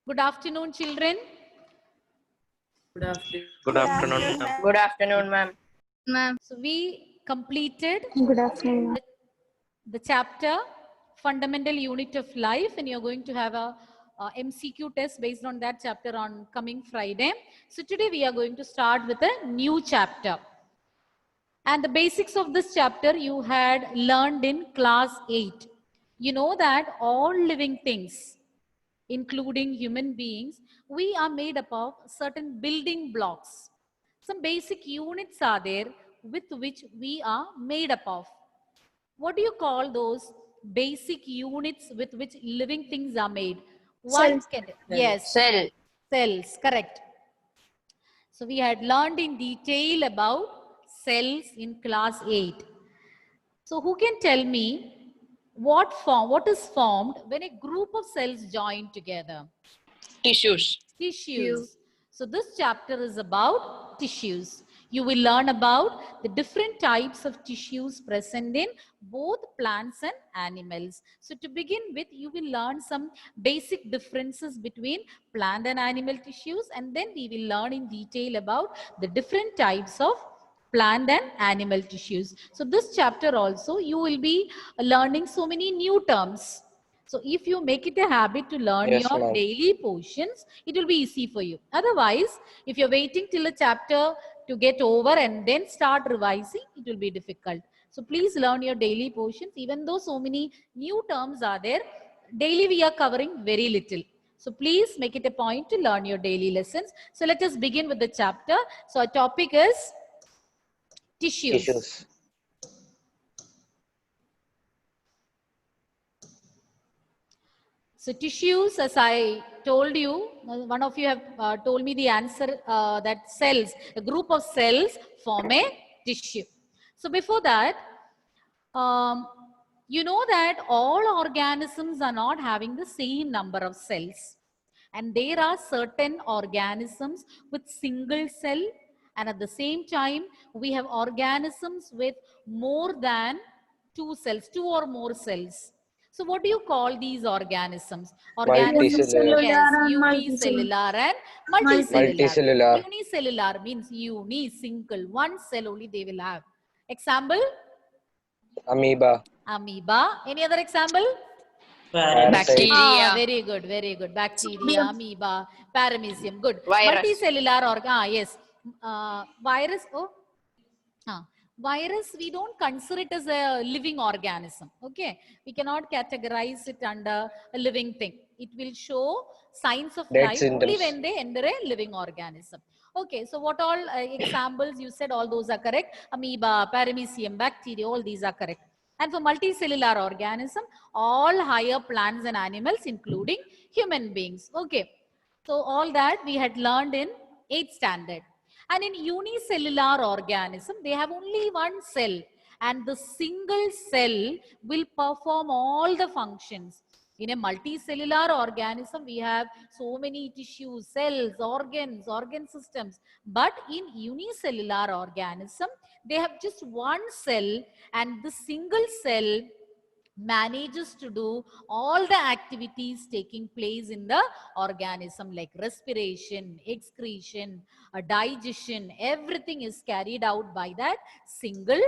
Good afternoon, children. Good afternoon. Good afternoon, ma'am. Good afternoon, ma'am. Ma'am. So we completed Good afternoon. the chapter Fundamental Unit of Life, and you're going to have a MCQ test based on that chapter on coming Friday. So today we are going to start with a new chapter. And the basics of this chapter you had learned in class 8. You know that all living things, including human beings, we are made up of certain building blocks. Some basic units are there with which we are made up of. What do you call those basic units with which living things are made? One can, yes, Cell. cells, correct. So we had learned in detail about cells in class 8. So who can tell me what is formed when a group of cells join together? Tissues. Tissues. So this chapter is about tissues. You will learn about the different types of tissues present in both plants and animals. So to begin with, you will learn some basic differences between plant and animal tissues, and then we will learn in detail about the different types of plant and animal tissues. So this chapter also you will be learning so many new terms. So if you make it a habit to learn Yes, your ma'am. daily portions, it will be easy for you. Otherwise, if you're waiting till a chapter to get over and then start revising, it will be difficult. So please learn your daily portions. Even though so many new terms are there, daily we are covering very little. So please make it a point to learn your daily lessons. So let us begin with the chapter. So our topic is tissues. Tissues. So tissues, as I told you, one of you have told me the answer that cells, a group of cells form a tissue. So before that, you know that all organisms are not having the same number of cells. And there are certain organisms with single cell, and at the same time, we have organisms with more than two cells, two or more cells. So what do you call these organisms? Multicellular. Yes, and unicellular and multicellular. Multicellular. Unicellular means uni, single, one cell only they will have. Example, Amoeba. amoeba. Any other example? Parasite. Bacteria. Very good, very good. Bacteria, amoeba, paramecium, good. Virus. Multicellular organ, yes. Virus, virus, we don't consider it as a living organism, okay? We cannot categorize it under a living thing. It will show signs of Dead life only symptoms. when they enter a living organism. Okay, so what all examples you said, all those are correct. Amoeba, paramecium, bacteria, all these are correct. And for multicellular organism, all higher plants and animals, including human beings. Okay, so all that we had learned in 8th standard. And in unicellular organism, they have only one cell, and the single cell will perform all the functions. In a multicellular organism, we have so many tissues, cells, organs, organ systems. But in unicellular organism, they have just one cell, and the single cell manages to do all the activities taking place in the organism, like respiration, excretion, digestion. Everything is carried out by that single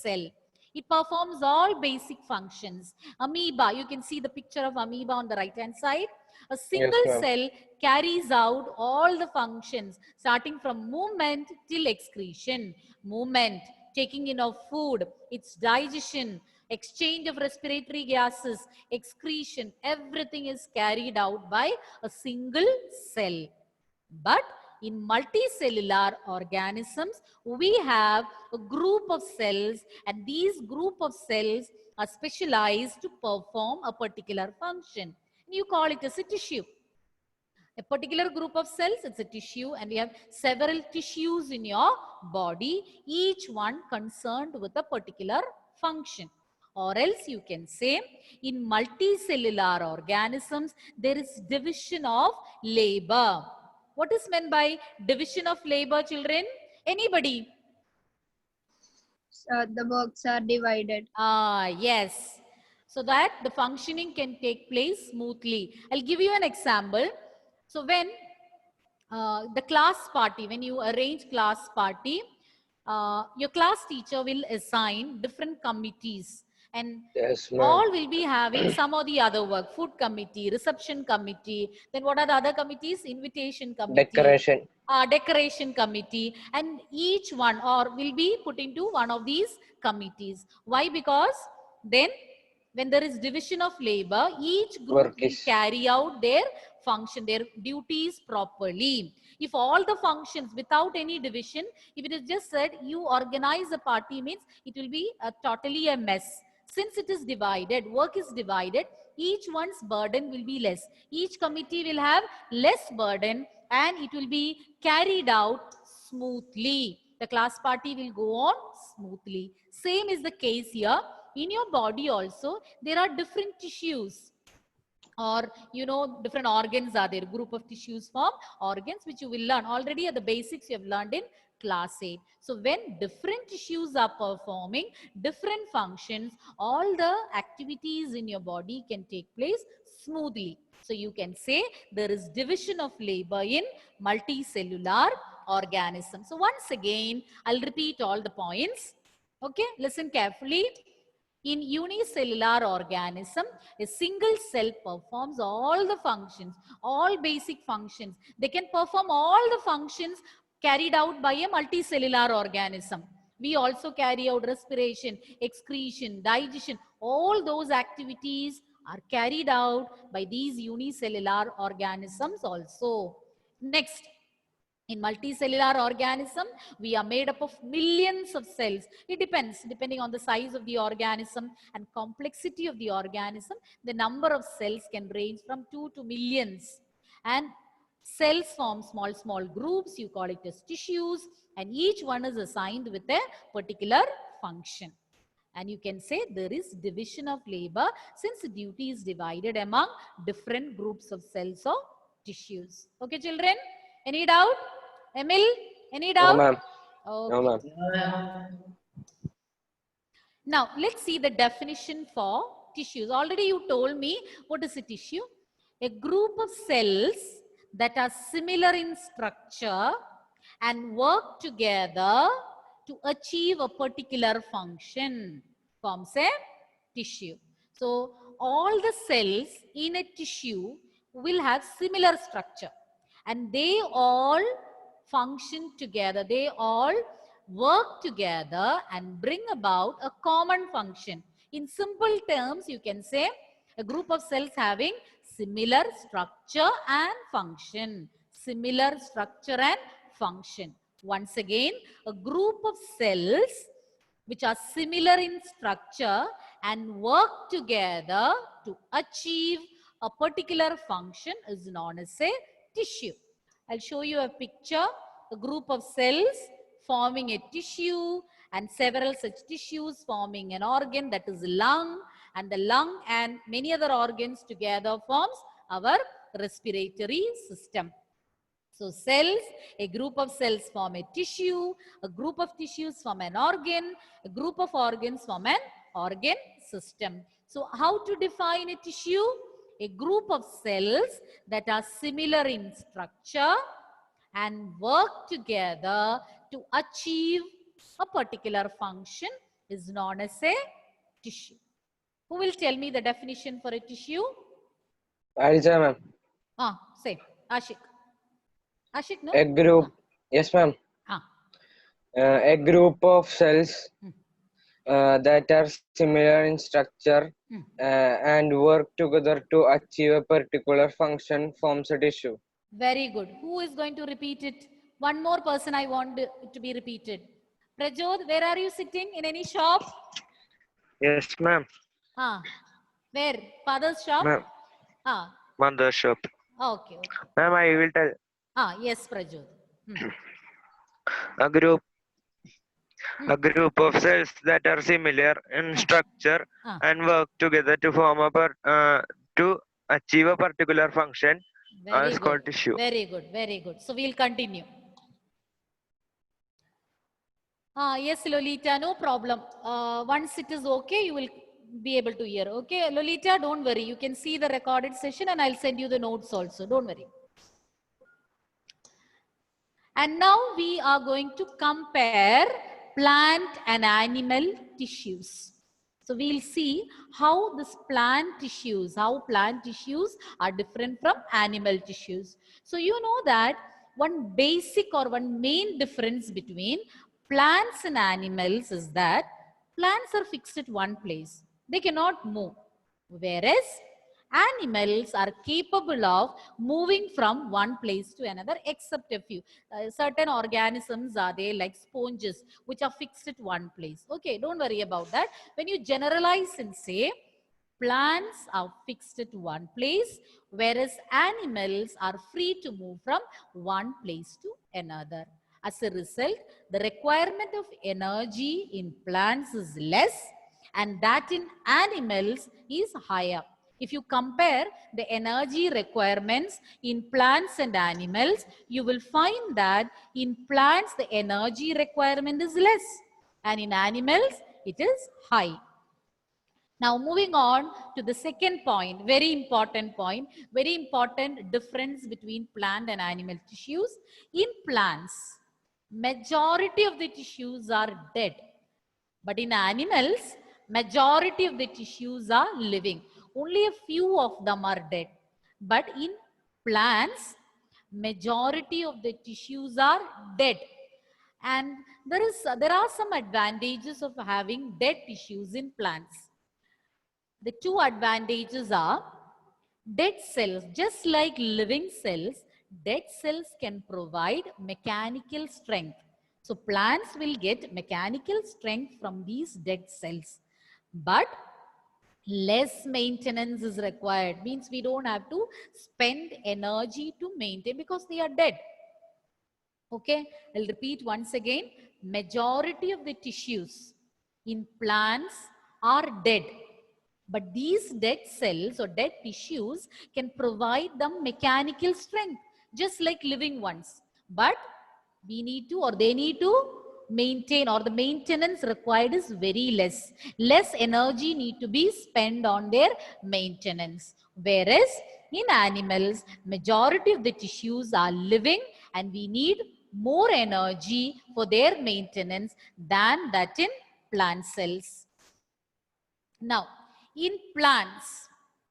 cell. It performs all basic functions. Amoeba, you can see the picture of amoeba on the right hand side. A single ma'am. cell carries out all the functions, starting from movement till excretion. Movement, taking in of food, its digestion, exchange of respiratory gases, excretion, everything is carried out by a single cell. But in multicellular organisms, we have a group of cells, and these group of cells are specialized to perform a particular function. You call it as a tissue. A particular group of cells, it's a tissue, and we have several tissues in your body, each one concerned with a particular function. Or else you can say, in multicellular organisms, there is division of labor. What is meant by division of labor, children? Anybody? the works are divided. Yes. So that the functioning can take place smoothly. I'll give you an example. So when the class party, when you arrange class party, your class teacher will assign different committees, and Yes, ma'am. all will be having some or the other work. Food committee, reception committee, then what are the other committees? Invitation committee, Decoration. decoration committee, and each one or will be put into one of these committees. Why? Because then when there is division of labor, each group Work will is- carry out their function, their duties properly. If all the functions without any division, if it is just said you organize a party, means it will be totally a mess. Since it is divided, work is divided, each one's burden will be less. Each committee will have less burden and it will be carried out smoothly. The class party will go on smoothly. Same is the case here. In your body also, there are different tissues, or different organs are there. Group of tissues form organs, which you will learn already at the basics you have learned in class 8. So when different tissues are performing different functions, all the activities in your body can take place smoothly. So you can say there is division of labor in multicellular organism. So once again, I'll repeat all the points. Okay, listen carefully. In unicellular organism, a single cell performs all the functions, all basic functions. They can perform all the functions carried out by a multicellular organism. We also carry out respiration, excretion, digestion. All those activities are carried out by these unicellular organisms also. Next, in multicellular organism, we are made up of millions of cells. It depends, depending on the size of the organism and complexity of the organism, the number of cells can range from 2 to millions. And cells form small groups, you call it as tissues, and each one is assigned with a particular function. And you can say there is division of labor since the duty is divided among different groups of cells or tissues. Okay, children? Any doubt? Emil, any No, doubt? ma'am. Okay. No, ma'am. Now, let's see the definition for tissues. Already you told me what is a tissue. A group of cells that are similar in structure and work together to achieve a particular function forms a tissue. So, all the cells in a tissue will have similar structure and they all function together. They all work together and bring about a common function. In simple terms, you can say a group of cells having similar structure and function. Similar structure and function. Once again, a group of cells which are similar in structure and work together to achieve a particular function is known as a tissue. I'll show you a picture. A group of cells forming a tissue and several such tissues forming an organ, that is lung, and the lung and many other organs together forms our respiratory system. So cells, a group of cells form a tissue, a group of tissues form an organ, a group of organs form an organ system. So how to define a tissue? A group of cells that are similar in structure and work together to achieve a particular function is known as a tissue. Who will tell me the definition for a tissue? Alisa, ma'am. Say, Ashik. Ashik, no? A group. Yes, ma'am. A group of cells that are similar in structure and work together to achieve a particular function forms a tissue. Very good. Who is going to repeat it? One more person I want it to be repeated. Prajod, where are you sitting? In any shop? Yes, ma'am. Where? Father's shop? Ma'am. Mother's shop. Okay. Ma'am, I will tell. Yes, Prajod. A group of cells that are similar in structure and work together to form to achieve a particular function is called tissue. Very good, very good. So we'll continue. Yes, Lolita, no problem. Once it is okay, you will be able to hear. Okay, Lolita, don't worry. You can see the recorded session and I'll send you the notes also. Don't worry. And now we are going to compare plant and animal tissues. So we'll see how this plant tissues are different from animal tissues. So you know that one basic or one main difference between plants and animals is that plants are fixed at one place. They cannot move. Whereas animals are capable of moving from one place to another, except a few. Certain organisms are there like sponges, which are fixed at one place. Okay, don't worry about that. When you generalize and say plants are fixed at one place, whereas animals are free to move from one place to another. As a result, the requirement of energy in plants is less, and that in animals is higher. If you compare the energy requirements in plants and animals, you will find that in plants the energy requirement is less, and in animals it is high. Now moving on to the second point, very important point, very important difference between plant and animal tissues. In plants, majority of the tissues are dead. But in animals, majority of the tissues are living. Only a few of them are dead. But in plants, majority of the tissues are dead. And there are some advantages of having dead tissues in plants. The two advantages are dead cells, just like living cells, dead cells can provide mechanical strength. So plants will get mechanical strength from these dead cells. But less maintenance is required, means we don't have to spend energy to maintain because they are dead. Okay, I'll repeat once again. Majority of the tissues in plants are dead. But these dead cells or dead tissues can provide them mechanical strength, just like living ones. But we need to, or they need to maintain, or the maintenance required is very less. Less energy need to be spent on their maintenance. Whereas in animals, majority of the tissues are living and we need more energy for their maintenance than that in plant cells. Now, in plants,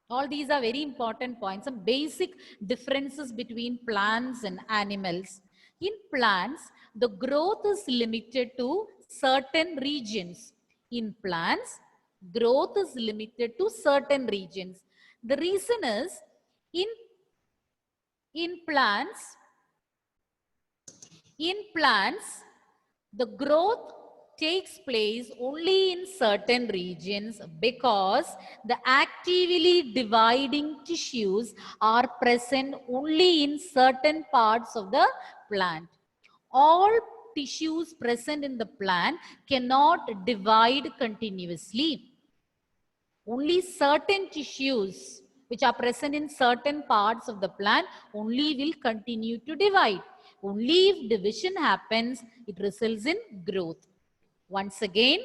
all these are very important points, some basic differences between plants and animals. In plants, the growth is limited to certain regions. In plants, growth is limited to certain regions. The reason is, in plants, the growth takes place only in certain regions because the actively dividing tissues are present only in certain parts of the plant. All tissues present in the plant cannot divide continuously. Only certain tissues which are present in certain parts of the plant only will continue to divide. Only if division happens, it results in growth. Once again,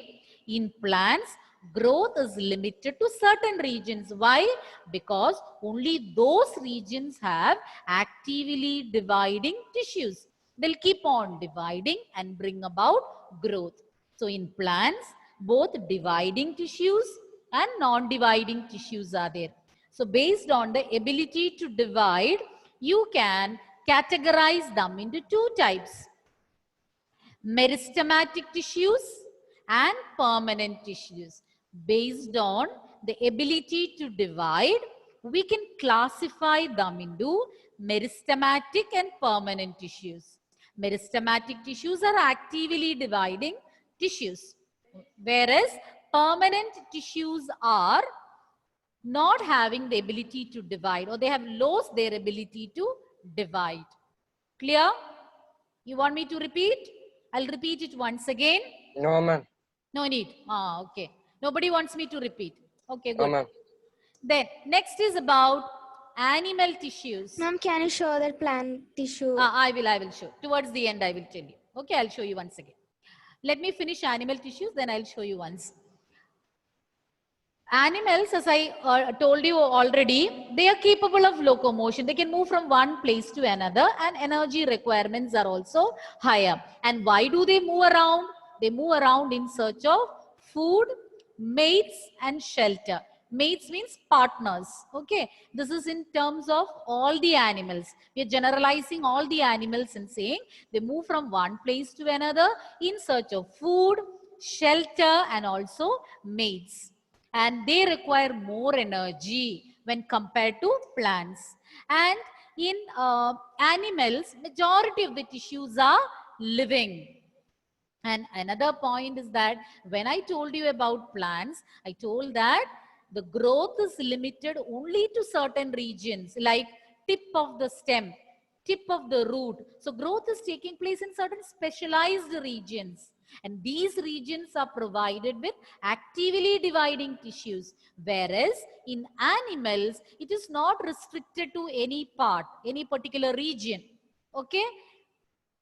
in plants, growth is limited to certain regions. Why? Because only those regions have actively dividing tissues. They'll keep on dividing and bring about growth. So in plants, both dividing tissues and non-dividing tissues are there. So based on the ability to divide, you can categorize them into two types: meristematic tissues and permanent tissues. Based on the ability to divide, we can classify them into meristematic and permanent tissues. Meristematic tissues are actively dividing tissues, whereas permanent tissues are not having the ability to divide, or they have lost their ability to divide. Clear? You want me to repeat? I'll repeat it once again. No, ma'am. No need. Okay. Nobody wants me to repeat. Okay, good. No, ma'am. Then next is about animal tissues. Ma'am, can you show that plant tissue? I will show. Towards the end, I will tell you. Okay, I'll show you once again. Let me finish animal tissues, then I'll show you once. Animals, as I told you already, they are capable of locomotion. They can move from one place to another, and energy requirements are also higher. And why do they move around? They move around in search of food, mates, and shelter. Mates means partners. Okay, this is in terms of all the animals. We are generalizing all the animals and saying they move from one place to another in search of food, shelter, and also mates. And they require more energy when compared to plants. And in animals, majority of the tissues are living. And another point is that when I told you about plants, I told that the growth is limited only to certain regions like tip of the stem, tip of the root. So growth is taking place in certain specialized regions. And these regions are provided with actively dividing tissues. Whereas in animals, it is not restricted to any part, any particular region. Okay?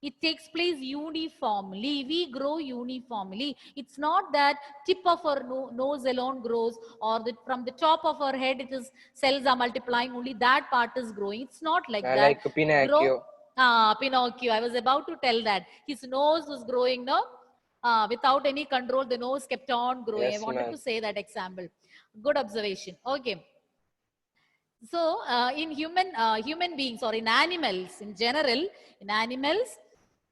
It takes place uniformly. We grow uniformly. It's not that tip of our nose alone grows, or that from the top of our head it is cells are multiplying, only that part is growing. It's not like that. Like Pinocchio. Pinocchio. I was about to tell that. His nose was growing, no? Without any control, the nose kept on growing. Yes, I wanted to say that example. Good observation. Okay. So in human beings or in animals in general, in animals,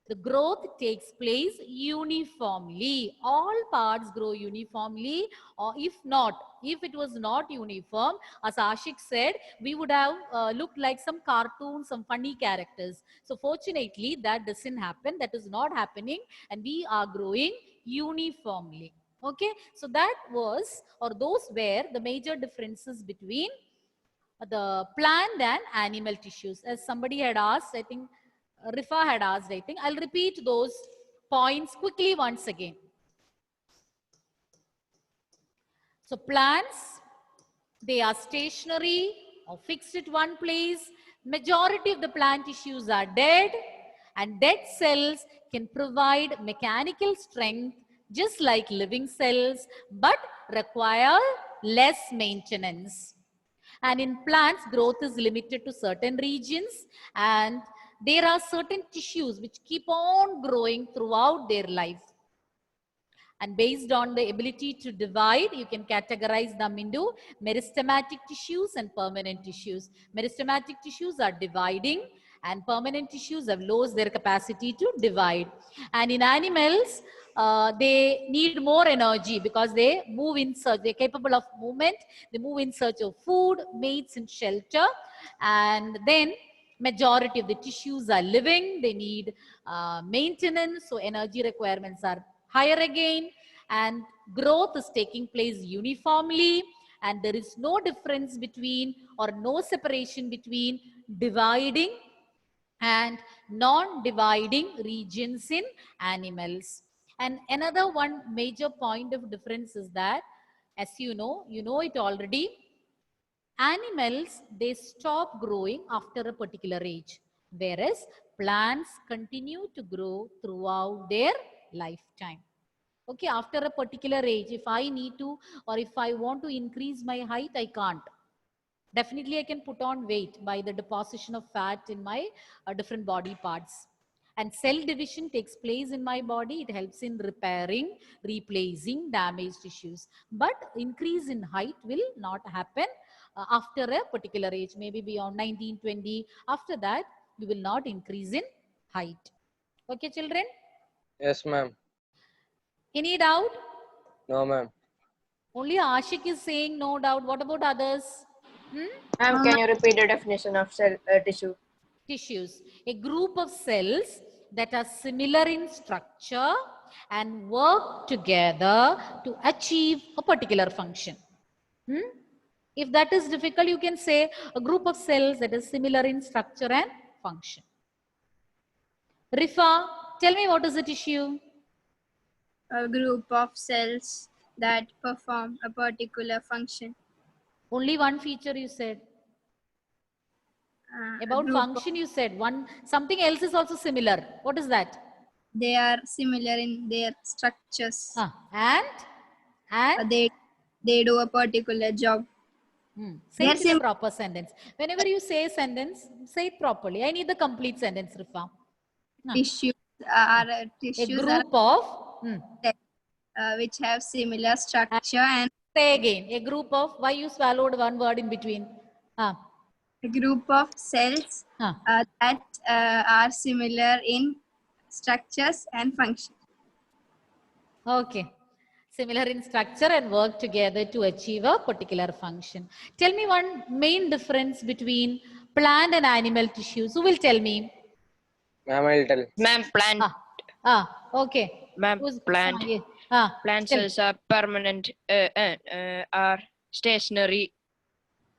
the growth takes place uniformly. All parts grow uniformly, or if not, if it was not uniform, as Ashik said, we would have looked like some cartoons, some funny characters. So fortunately, that doesn't happen. That is not happening, and we are growing uniformly. Okay, so that was, or those were the major differences between the plant and animal tissues. As somebody had asked, I think Rifa had asked, I think. I'll repeat those points quickly once again. So plants, they are stationary or fixed at one place. Majority of the plant tissues are dead, and dead cells can provide mechanical strength just like living cells, but require less maintenance. And in plants, growth is limited to certain regions, and there are certain tissues which keep on growing throughout their life. And based on the ability to divide, you can categorize them into meristematic tissues and permanent tissues. Meristematic tissues are dividing, and permanent tissues have lost their capacity to divide. And in animals, they need more energy because they move in search, they're capable of movement, they move in search of food, mates, and shelter. And then majority of the tissues are living, they need maintenance, so energy requirements are higher again, and growth is taking place uniformly, and there is no difference between or no separation between dividing and non-dividing regions in animals. And another one major point of difference is that, as you know it already, animals, they stop growing after a particular age, whereas plants continue to grow throughout their lifetime. Okay, after a particular age, if I need to, or if I want to increase my height, I can't. Definitely I can put on weight by the deposition of fat in my different body parts. And cell division takes place in my body. It helps in repairing, replacing damaged tissues. But increase in height will not happen after a particular age, maybe beyond 19, 20. After that, you will not increase in height. Okay, children? Yes, ma'am. Any doubt? No, ma'am. Only Ashik is saying no doubt. What about others? Ma'am, can you repeat the definition of cell tissue? Tissues. A group of cells that are similar in structure and work together to achieve a particular function. If that is difficult, you can say a group of cells that is similar in structure and function. Rifa, tell me, what is a tissue? A group of cells that perform a particular function. Only one feature you said. A About group of- function you said. Something else is also similar. What is that? They are similar in their structures. And they do a particular job. Say They're it in a sim- proper sentence. Whenever you say a sentence, say it properly. I need the complete sentence, Rifa. Tissues are A group of, which have similar structure and say again, a group of, why you swallowed one word in between? Ah, a group of cells ah. that are similar in structures and function. Okay. Similar in structure and work together to achieve a particular function. Tell me one main difference between plant and animal tissues. Who will tell me? Ma'am, I'll tell. Ma'am, Okay. Ma'am, plant. Plant tell. cells are permanent, are stationary.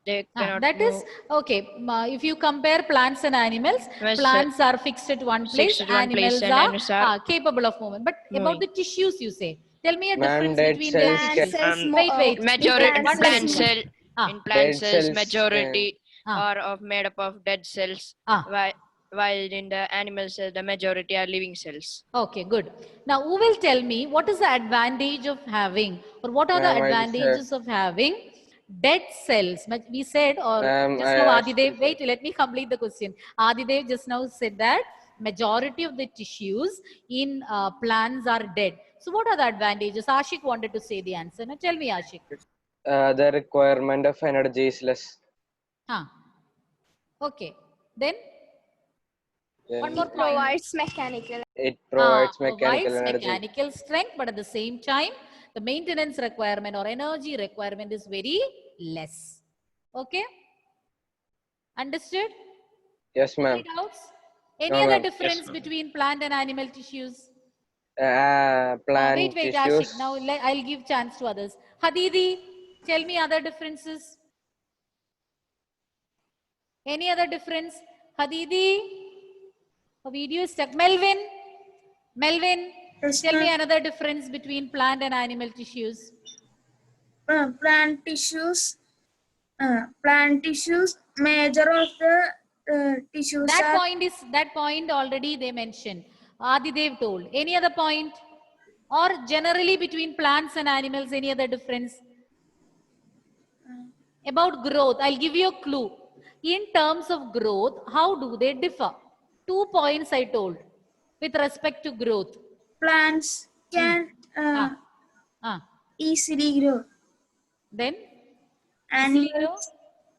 They cannot That move. is okay. If you compare plants and animals, Yes, plants are fixed at one place, Fixed at one place animals and animals are are capable of movement. But about moving. the tissues, you say. Tell me a Ma'am, difference dead between cells the Plant tissues. cells Wait. Majority plant plant cells cell Ah. in plant Dead cells, cells, majority Ah. are made up of dead cells, Ah. while in the animal cells the majority are living cells. Okay, good. Now, who will tell me what is the advantage of having, or what are the Ma'am, I'll say. advantages of having dead cells? We said, or Ma'am, just now Adidev, wait, let me complete the question. Adidev just now said that majority of the tissues in plants are dead. So what are the advantages? Ashik wanted to say the answer. Now tell me, Ashik. The requirement of energy is less. Okay. Then one more point. provides mechanical. It provides mechanical provides energy. mechanical strength, but at the same time, the maintenance requirement or energy requirement is very less. Okay? Understood? Yes, ma'am. Any doubts? Any No, other ma'am. difference between plant and animal tissues? Plant Wait, tissues. Ashik. Now I'll give chance to others. Hadidi, tell me other differences. Any other difference? Hadidi? A video is stuck. Melvin, tell me another difference between plant and animal tissues. Plant tissues, major of the tissues That point already they mentioned. Adidev told. Any other point? Or generally between plants and animals, any other difference? About growth, I'll give you a clue. In terms of growth, how do they differ? 2 points I told with respect to growth. plants can easily grow. Then? Easily grow?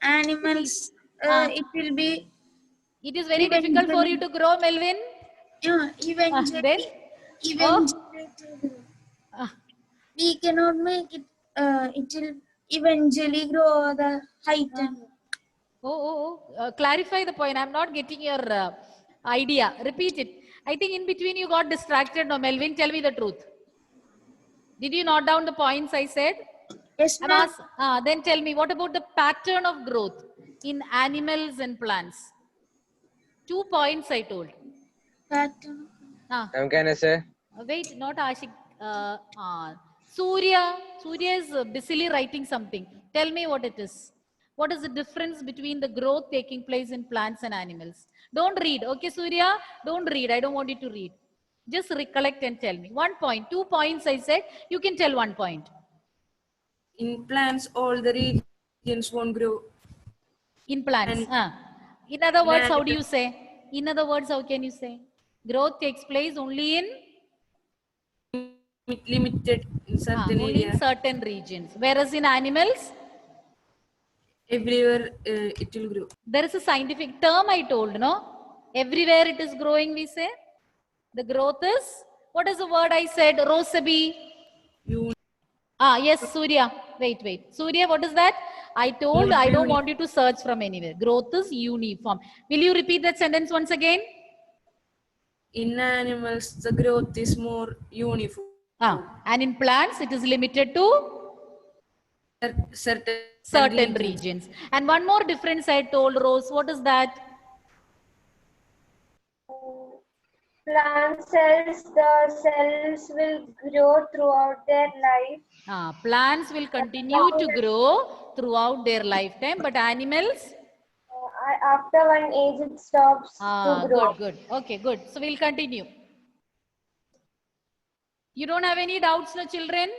Animals, it will be. It is very difficult for you to grow, Melvin? Eventually, Then? We cannot make it. It will eventually grow the height. Clarify the point. I'm not getting your idea. Repeat it. I think in between you got distracted. No, Melvin, tell me the truth. Did you note down the points I said? Yes, ma'am. Then tell me, what about the pattern of growth in animals and plants? 2 points I told. Pattern. Can I say? Wait, not Ashik. Surya is busily writing something. Tell me what it is. What is the difference between the growth taking place in plants and animals? Don't read. Okay, Surya? Don't read. I don't want you to read. Just recollect and tell me. 1 point. 2 points I said. You can tell 1 point. In plants, all the regions won't grow. In plants. In other words, how do you say? In other words, how can you say? Growth takes place only in? Limited in certain only areas. in certain regions. Whereas in animals? Everywhere it will grow. There is a scientific term I told, no? Everywhere it is growing, we say. The growth is, what is the word I said? Rosabi. Yes, Surya. Wait. Surya, what is that? I told I don't want you to search from anywhere. Growth is uniform. Will you repeat that sentence once again? In animals, the growth is more uniform. And in plants, it is limited to certain regions. And one more difference I told, Rose. What is that? Plant cells, the cells will grow throughout their life. Plants will continue to grow throughout their lifetime, but animals? After one age, it stops to grow. Good. Okay, good. So we'll continue. You don't have any doubts, no, children?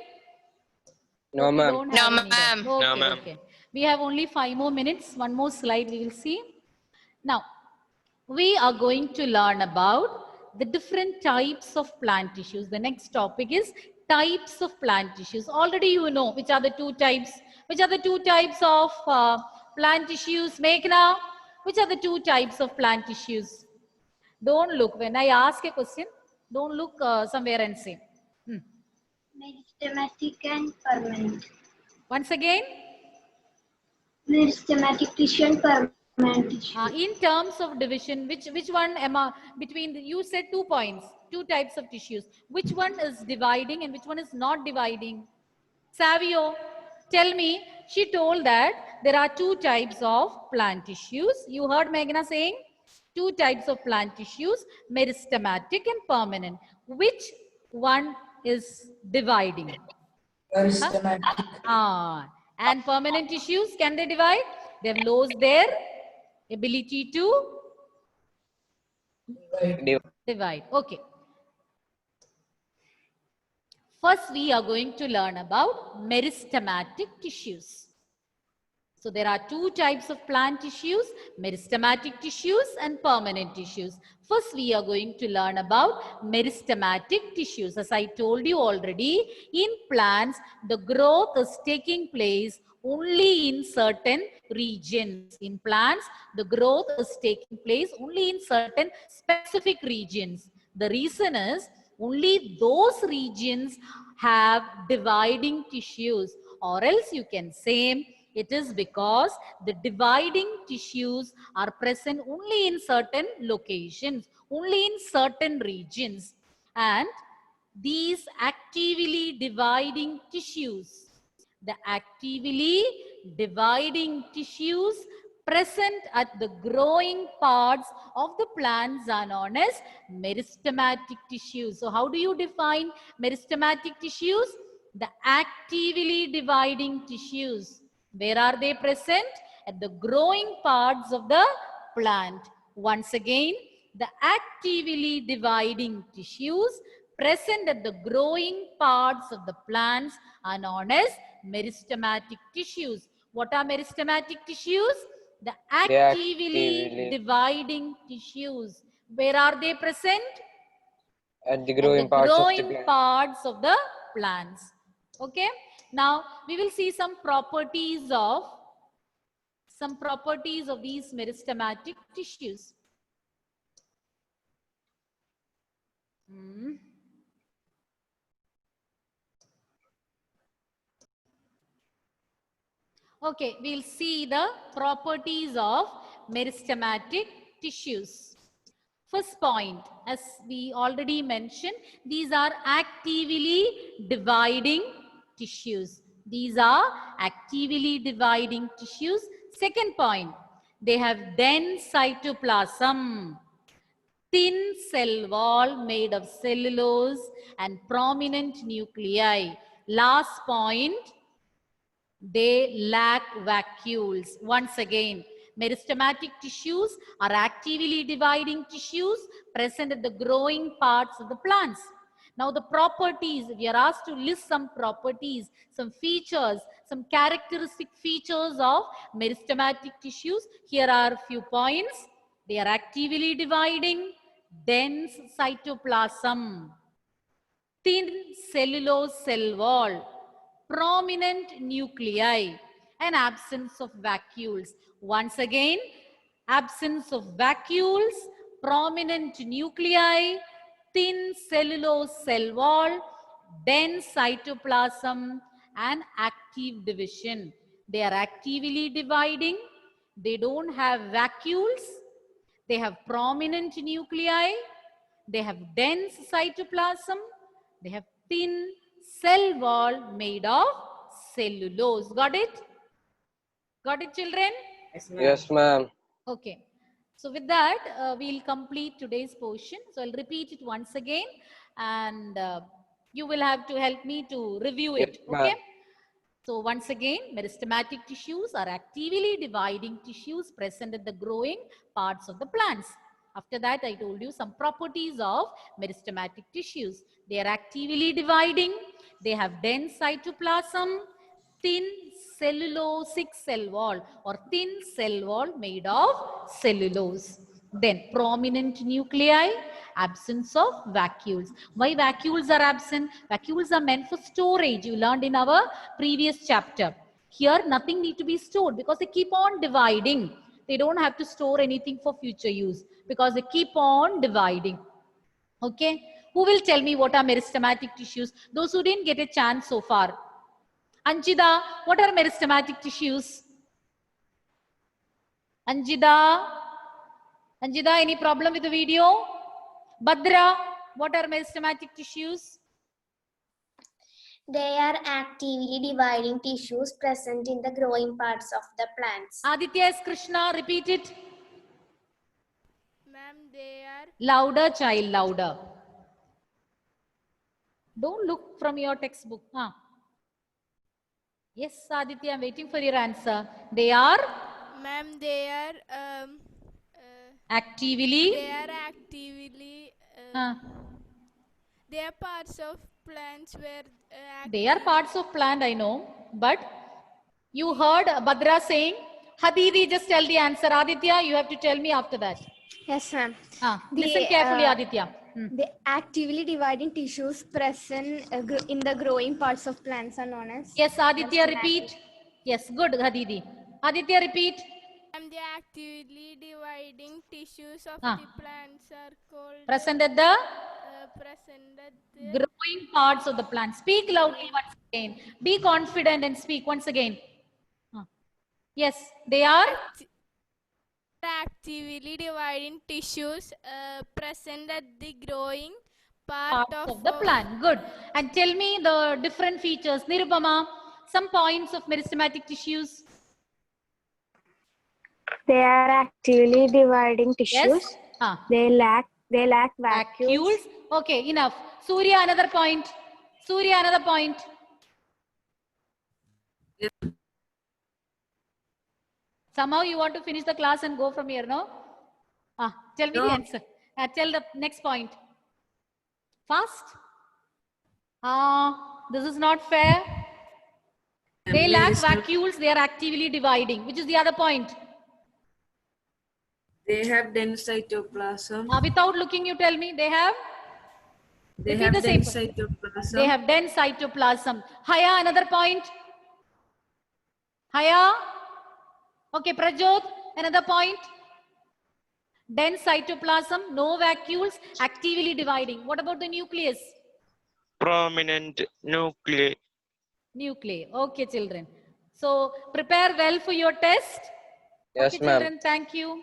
No, Okay, ma'am. don't No, have any ma'am. doubt. No, Okay, ma'am. okay. We have only 5 more minutes. One more slide we will see. Now, we are going to learn about the different types of plant tissues. The next topic is types of plant tissues. Already you know which are the two types. Which are the two types of plant tissues? Meghna, which are the two types of plant tissues? Don't look. When I ask a question, don't look somewhere and say. Meristematic and permanent. Once again. Meristematic tissue and permanent tissue. In terms of division, which one between you said 2 points, two types of tissues. Which one is dividing and which one is not dividing? Savio, tell me. She told that there are two types of plant tissues. You heard Meghna saying two types of plant tissues, meristematic and permanent. Which one is dividing? Meristematic. And permanent tissues, can they divide? They've lost their ability to divide. Okay. First, we are going to learn about meristematic tissues. So there are two types of plant tissues, meristematic tissues and permanent tissues. First, we are going to learn about meristematic tissues. As I told you already, in plants, the growth is taking place only in certain regions. In plants, the growth is taking place only in certain specific regions. The reason is only those regions have dividing tissues, or else you can say it is because the dividing tissues are present only in certain locations, only in certain regions. And these actively dividing tissues, the actively dividing tissues present at the growing parts of the plants are known as meristematic tissues. So how do you define meristematic tissues? The actively dividing tissues. Where are they present? At the growing parts of the plant. Once again, the actively dividing tissues present at the growing parts of the plants are known as meristematic tissues. What are meristematic tissues? The actively dividing tissues. Where are they present? At the growing parts of the plants. Okay. Now we will see some properties of these meristematic tissues. Okay, we'll see the properties of meristematic tissues. First point, as we already mentioned, these are actively dividing tissues. These are actively dividing tissues. Second point, they have dense cytoplasm, thin cell wall made of cellulose and prominent nuclei. Last point, they lack vacuoles. Once again, meristematic tissues are actively dividing tissues present at the growing parts of the plants. Now the properties, we are asked to list some properties, some features, some characteristic features of meristematic tissues. Here are a few points. They are actively dividing, dense cytoplasm, thin cellulose cell wall, prominent nuclei, and absence of vacuoles. Once again, absence of vacuoles, prominent nuclei, thin cellulose cell wall, dense cytoplasm, and active division. They are actively dividing. They don't have vacuoles. They have prominent nuclei. They have dense cytoplasm. They have thin cell wall made of cellulose. Got it? Got it, children? Yes, ma'am. Okay. So with that, we'll complete today's portion. So I'll repeat it once again, and you will have to help me to review it. Okay. So once again, meristematic tissues are actively dividing tissues present at the growing parts of the plants. After that, I told you some properties of meristematic tissues. They are actively dividing. They have dense cytoplasm. thin cellulosic cell wall or thin cell wall made of cellulose. Then prominent nuclei, absence of vacuoles. Why vacuoles are absent? Vacuoles are meant for storage. You learned in our previous chapter. Here nothing need to be stored because they keep on dividing. They don't have to store anything for future use because they keep on dividing. Okay. Who will tell me what are meristematic tissues? Those who didn't get a chance so far. Anjida, what are meristematic tissues? Anjida, any problem with the video? Badra, what are meristematic tissues? They are actively dividing tissues present in the growing parts of the plants. Aditya S. Krishna, repeat it. Ma'am, they are... Louder, child, louder. Don't look from your textbook. Yes, Aditya, I'm waiting for your answer. They are? Ma'am, they are... actively? They are actively... they are parts of plants where... they are parts of plant, I know. But you heard Badra saying, Hadidi, just tell the answer. Aditya, you have to tell me after that. Yes, ma'am. Listen carefully, Aditya. The actively dividing tissues present in the growing parts of plants are known as... Yes, Aditya, repeat. Yes, good, Hadidi. Aditya, repeat. And the actively dividing tissues of the plants are called... present at the... present at the... growing parts of the plant. Speak loudly once again. Be confident and speak once again. Yes, they are... actively dividing tissues present at the growing part of the plant. Good. And tell me the different features. Nirupama, some points of meristematic tissues. They are actively dividing tissues. Yes. They lack vacuoles. Okay, enough. Surya, another point. Surya, another point. Somehow you want to finish the class and go from here, no? Tell me the answer. Tell the next point. Fast? This is not fair. They lack vacuoles. They are actively dividing. Which is the other point? They have dense cytoplasm. Without looking, you tell me. They have? They have dense cytoplasm. They have dense cytoplasm. Haya, another point. Haya? Okay, Prajot, another point. Dense cytoplasm, no vacuoles, actively dividing. What about the nucleus? Prominent nuclei. Nuclei. Okay, children. So prepare well for your test. Yes, okay, ma'am. children. Thank you.